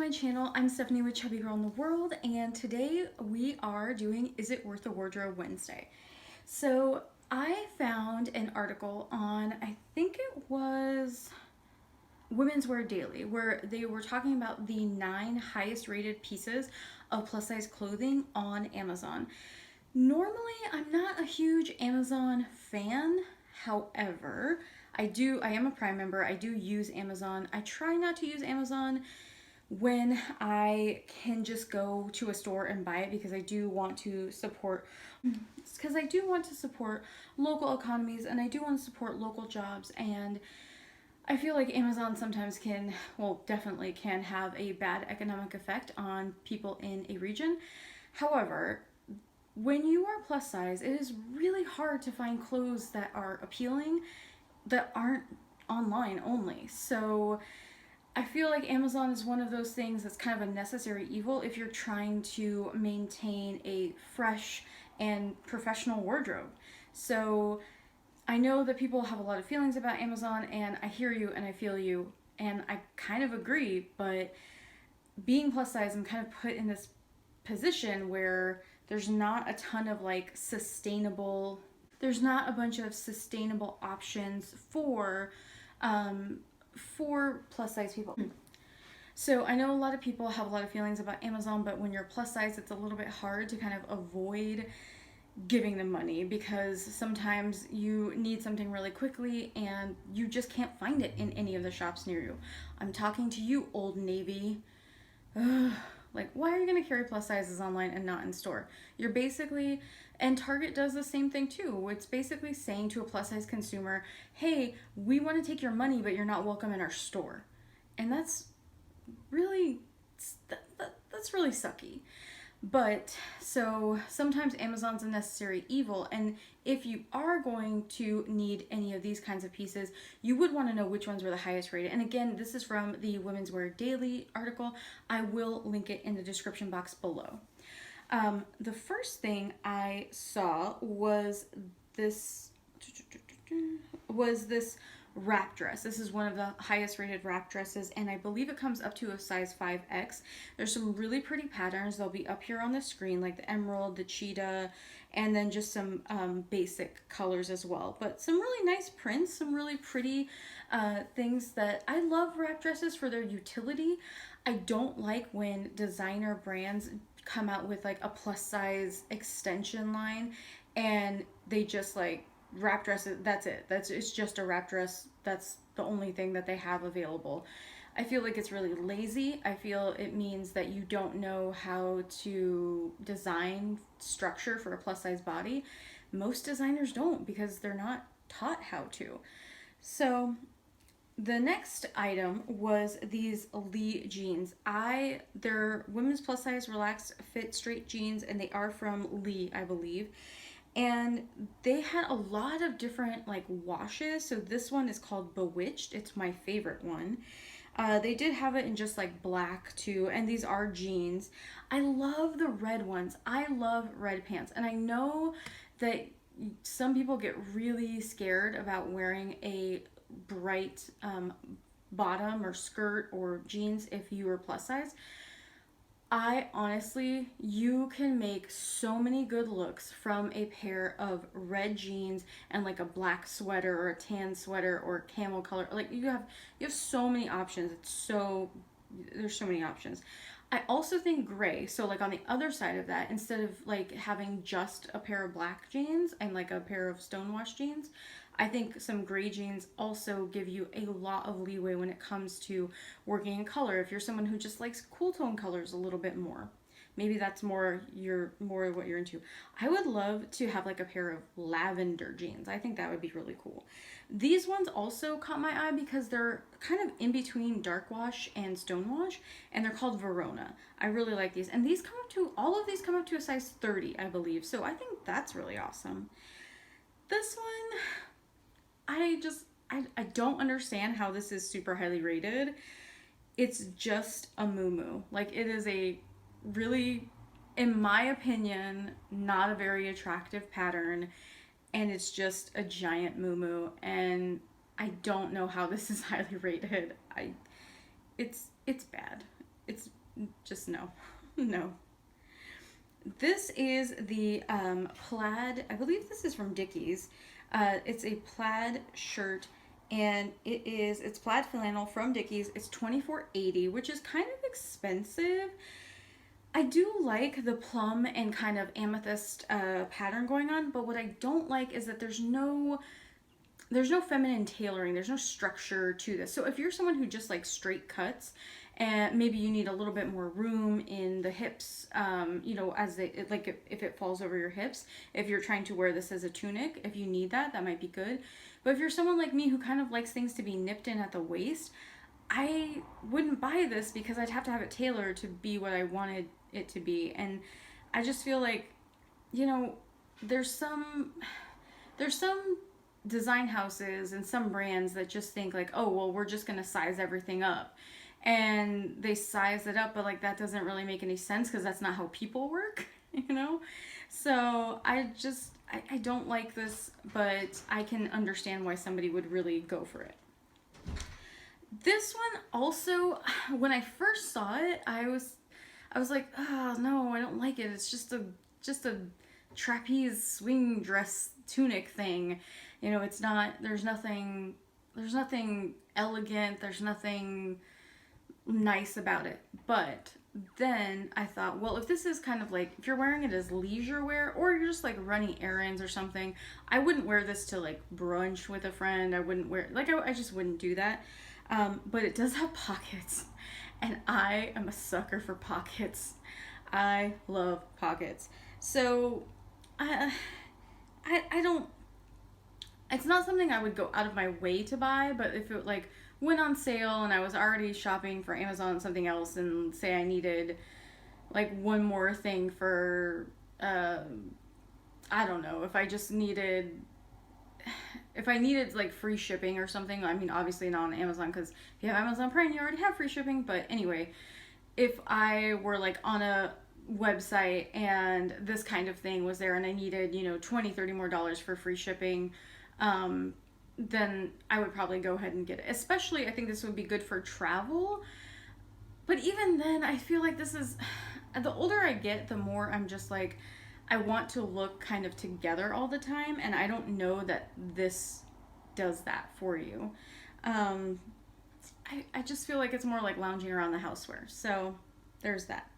my channel. I'm Stephanie with Chubby Girl in the World, and today we are doing Is It Worth a Wardrobe Wednesday. So I found an article on, I think it was Women's Wear Daily, where they were talking about the 9 highest rated pieces of plus size clothing on Amazon. Normally, I'm not a huge Amazon fan. However, I am a Prime member. I do use Amazon. I try not to use Amazon when I can just go to a store and buy it because I do want to support local economies, and I do want to support local jobs, and I feel like Amazon sometimes can, well, definitely can have a bad economic effect on people in a region. However, when you are plus size, it is really hard to find clothes that are appealing that aren't online only. So I feel like Amazon is one of those things that's kind of a necessary evil if you're trying to maintain a fresh and professional wardrobe. So I know that people have a lot of feelings about Amazon, and I hear you and I feel you, and I kind of agree, but being plus size, I'm kind of put in this position where there's not a ton of there's not a bunch of sustainable options for plus size people. So I know a lot of people have a lot of feelings about Amazon, but when you're plus size, it's a little bit hard to kind of avoid giving them money because sometimes you need something really quickly and you just can't find it in any of the shops near you. I'm talking to you, Old Navy. Ugh. Like, why are you going to carry plus sizes online and not in store? You're basically, and Target does the same thing too. It's basically saying to a plus size consumer, hey, we want to take your money, but you're not welcome in our store. And that's really, that's really sucky. But so sometimes Amazon's a necessary evil, and if you are going to need any of these kinds of pieces, you would want to know which ones were the highest rated. And again, this is from the Women's Wear Daily article. I will link it in the description box below. The first thing I saw was this wrap dress. This is one of the highest rated wrap dresses, and I believe it comes up to a size 5X. There's some really pretty patterns. They'll be up here on the screen, like the emerald, the cheetah, and then just some basic colors as well. But some really nice prints, some really pretty things that I love wrap dresses for their utility. I don't like when designer brands come out with like a plus size extension line and they just like wrap dresses, that's it. It's just a wrap dress. That's the only thing that they have available. I feel like it's really lazy. I feel it means that you don't know how to design structure for a plus size body. Most designers don't because they're not taught how to. So the next item was these Lee jeans. They're women's plus size relaxed fit straight jeans, and they are from Lee, I believe. And they had a lot of different like washes. So this one is called Bewitched. It's my favorite one. They did have it in just like black too, and these are jeans. I love the red ones. I love red pants, and I know that some people get really scared about wearing a bright bottom or skirt or jeans if you are plus size. I honestly, you can make so many good looks from a pair of red jeans and like a black sweater or a tan sweater or camel color. Like you have so many options. There's so many options. I also think gray, so like on the other side of that, instead of like having just a pair of black jeans and like a pair of stonewashed jeans, I think some gray jeans also give you a lot of leeway when it comes to working in color. If you're someone who just likes cool tone colors a little bit more, maybe that's more what you're into. I would love to have like a pair of lavender jeans. I think that would be really cool. These ones also caught my eye because they're kind of in between dark wash and stonewash, and they're called Verona. I really like these, and all of these come up to a size 30, I believe. So I think that's really awesome. This one, I don't understand how this is super highly rated. It's just a muumuu. Like, it is a really, in my opinion, not a very attractive pattern, and it's just a giant muumuu, and I don't know how this is highly rated. It's bad. It's Just no. No. This is the plaid, I believe this is from Dickies. It's a plaid shirt, and it's plaid flannel from Dickies. It's $24.80, which is kind of expensive. I do like the plum and kind of amethyst pattern going on, but what I don't like is that there's no feminine tailoring. There's no structure to this. So if you're someone who just likes straight cuts, and maybe you need a little bit more room in the hips, as if it falls over your hips, if you're trying to wear this as a tunic, if you need that, that might be good. But if you're someone like me who kind of likes things to be nipped in at the waist, I wouldn't buy this because I'd have to have it tailored to be what I wanted it to be. And I just feel like, there's some design houses and some brands that just think like, oh, well, we're just going to size everything up. And they size it up, but like that doesn't really make any sense because that's not how people work, So I don't like this, but I can understand why somebody would really go for it. This one also, when I first saw it, I was like, oh no, I don't like it. It's just a trapeze swing dress tunic thing. It's not, there's nothing elegant, there's nothing nice about it. But then I thought, well, if this is kind of like, if you're wearing it as leisure wear, or you're just like running errands or something, I wouldn't wear this to like brunch with a friend. I wouldn't wear, like, I just wouldn't do that. But it does have pockets, and I am a sucker for pockets. I love pockets. So I don't, it's not something I would go out of my way to buy, but if it like went on sale and I was already shopping for Amazon something else, and say I needed like one more thing for I don't know, if I needed like free shipping or something, I mean obviously not on Amazon, because if you have Amazon Prime you already have free shipping, but anyway, if I were like on a website and this kind of thing was there and I needed $20-30 more for free shipping, then I would probably go ahead and get it. Especially, I think this would be good for travel. But even then, I feel like this is, the older I get, the more I'm just like, I want to look kind of together all the time, and I don't know that this does that for you. I just feel like it's more like lounging around the house wear. So there's that.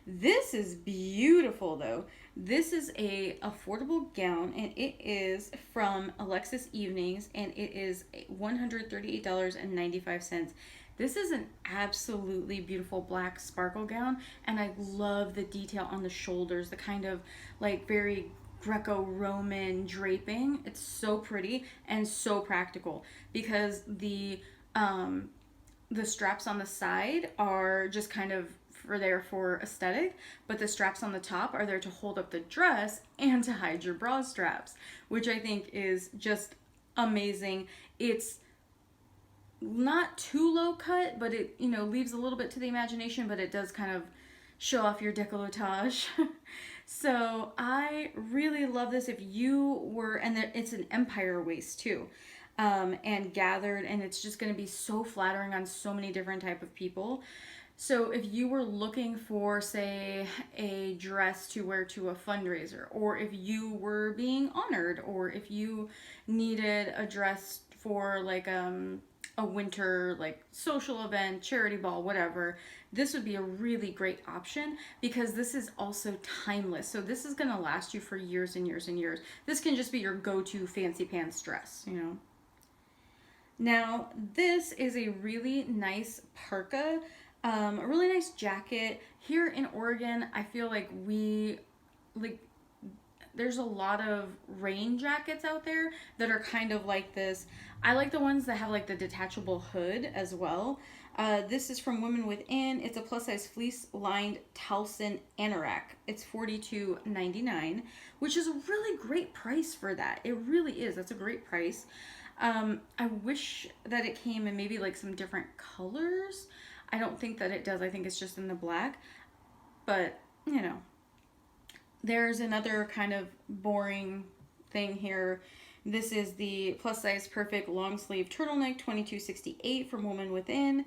This is beautiful though. This is a affordable gown, and it is from Alexis Evenings, and it is $138.95. This is an absolutely beautiful black sparkle gown, and I love the detail on the shoulders, the kind of like very Greco-Roman draping. It's so pretty and so practical, because the straps on the side are just kind of for aesthetic, but the straps on the top are there to hold up the dress and to hide your bra straps, which I think is just amazing. It's not too low cut, but it leaves a little bit to the imagination, but it does kind of show off your décolletage. So I really love this. If you were, and it's an empire waist too, and gathered, and it's just going to be so flattering on so many different type of people. So if you were looking for, say, a dress to wear to a fundraiser, or if you were being honored, or if you needed a dress for like a winter like social event, charity ball, whatever, this would be a really great option, because this is also timeless. So this is going to last you for years and years and years. This can just be your go-to fancy pants dress, Now, this is a really nice parka. A really nice jacket. Here in Oregon, I feel like there's a lot of rain jackets out there that are kind of like this. I like the ones that have like the detachable hood as well. This is from Women Within. It's a plus size fleece lined Towson anorak. It's $42.99, which is a really great price for that. It really is. That's a great price. I wish that it came in maybe like some different colors. I don't think that it does. I think it's just in the black. But, there's another kind of boring thing here. This is the plus size perfect long sleeve turtleneck, $22.68 from Woman Within.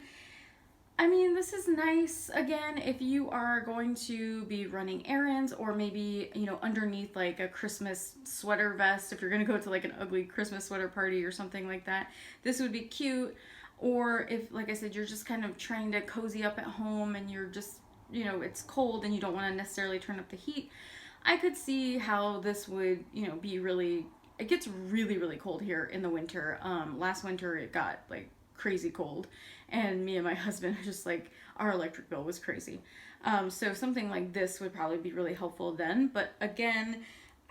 I mean, this is nice again if you are going to be running errands, or maybe, underneath like a Christmas sweater vest, if you're going to go to like an ugly Christmas sweater party or something like that. This would be cute. Or if, like I said, you're just kind of trying to cozy up at home and you're just, it's cold and you don't want to necessarily turn up the heat. I could see how this would, be really. It gets really, really cold here in the winter. Last winter it got like crazy cold, and me and my husband are just like, our electric bill was crazy. So something like this would probably be really helpful then. But again,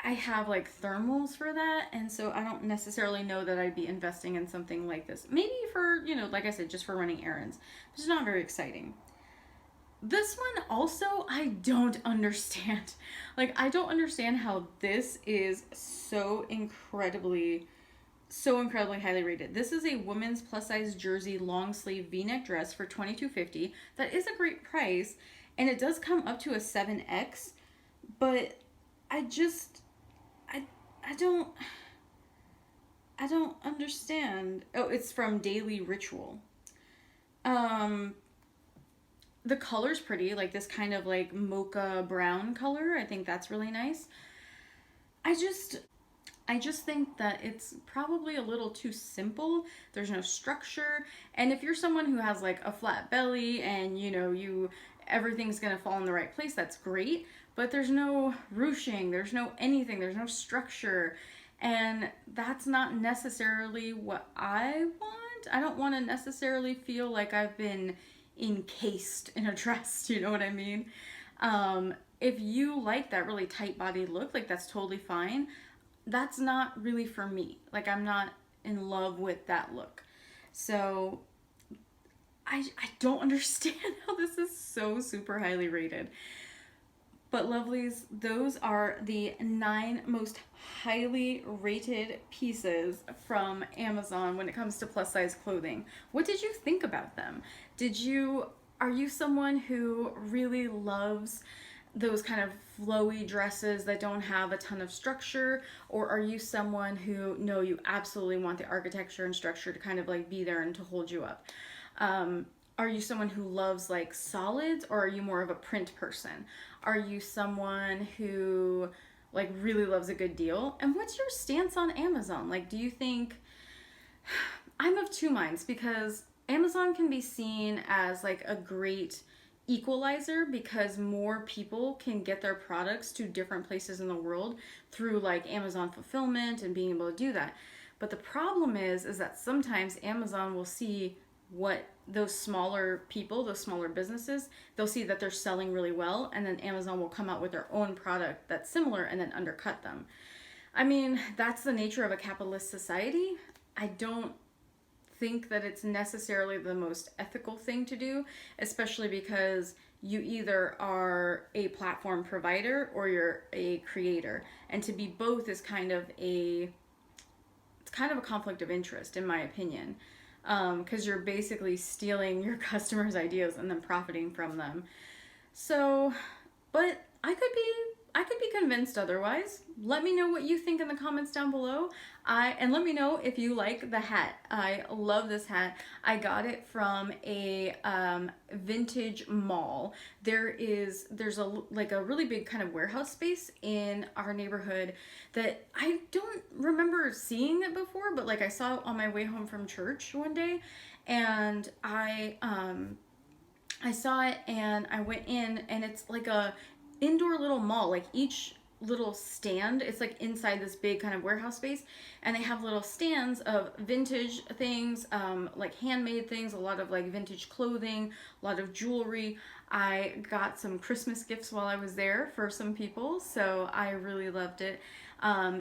I have like thermals for that, and so I don't necessarily know that I'd be investing in something like this. Maybe for, like I said, just for running errands. It's not very exciting. This one also, I don't understand. Like, I don't understand how this is so incredibly highly rated. This is a women's plus size jersey long sleeve V-neck dress for $22.50. That is a great price, and it does come up to a 7X, but I just I I don't I don't understand. Oh, it's from Daily Ritual. Um the color's pretty, like this kind of like mocha brown color. I think that's really nice. I just I just think that it's probably a little too simple. There's no structure. And if you're someone who has like a flat belly and you everything's going to fall in the right place, that's great, but there's no ruching, there's no anything, there's no structure. And that's not necessarily what I want. I don't want to necessarily feel like I've been encased in a dress, you know what I mean? If you like that really tight body look, like that's totally fine. That's not really for me. Like, I'm not in love with that look. So I don't understand how this is so super highly rated. But lovelies, those are the 9 most highly rated pieces from Amazon when it comes to plus size clothing. What did you think about them? Are you someone who really loves those kind of flowy dresses that don't have a ton of structure? Or are you someone who, no, you absolutely want the architecture and structure to kind of like be there and to hold you up? Are you someone who loves like solids, or are you more of a print person? Are you someone who like really loves a good deal? And what's your stance on Amazon? Like, do you think, I'm of two minds, because Amazon can be seen as like a great equalizer because more people can get their products to different places in the world through like Amazon fulfillment and being able to do that. But the problem is that sometimes Amazon will see what those smaller people, those smaller businesses, they'll see that they're selling really well, and then Amazon will come out with their own product that's similar and then undercut them. I mean, that's the nature of a capitalist society. I don't think that it's necessarily the most ethical thing to do, especially because you either are a platform provider or you're a creator. And to be both is kind of a conflict of interest, in my opinion, because you're basically stealing your customers' ideas and then profiting from them. So, but I could be convinced otherwise. Let me know what you think in the comments down below. And let me know if you like the hat. I love this hat. I got it from a vintage mall. There's a really big kind of warehouse space in our neighborhood that I don't remember seeing it before, but like I saw it on my way home from church one day, and I saw it and I went in, and it's like a indoor little mall. Like each little stand, it's like inside this big kind of warehouse space, and they have little stands of vintage things, like handmade things, a lot of like vintage clothing, a lot of jewelry. I got some Christmas gifts while I was there for some people, so I really loved it.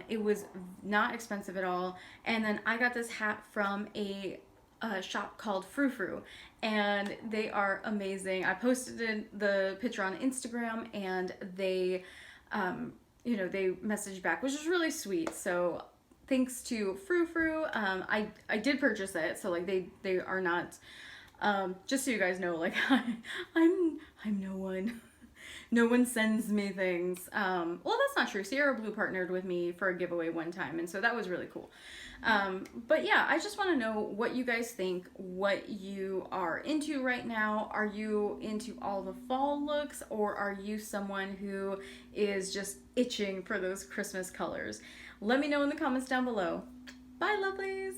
It was not expensive at all. And then I got this hat from a shop called Frou Frou, and they are amazing. I posted the picture on Instagram, and they they messaged back, which is really sweet. So thanks to Frou Frou. I did purchase it, so like they are not, just so you guys know, like I'm no one. No one sends me things. Well, that's not true. Sierra Blue partnered with me for a giveaway one time, and so that was really cool. But yeah, I just want to know what you guys think, what you are into right now. Are you into all the fall looks, or are you someone who is just itching for those Christmas colors? Let me know in the comments down below. Bye, lovelies!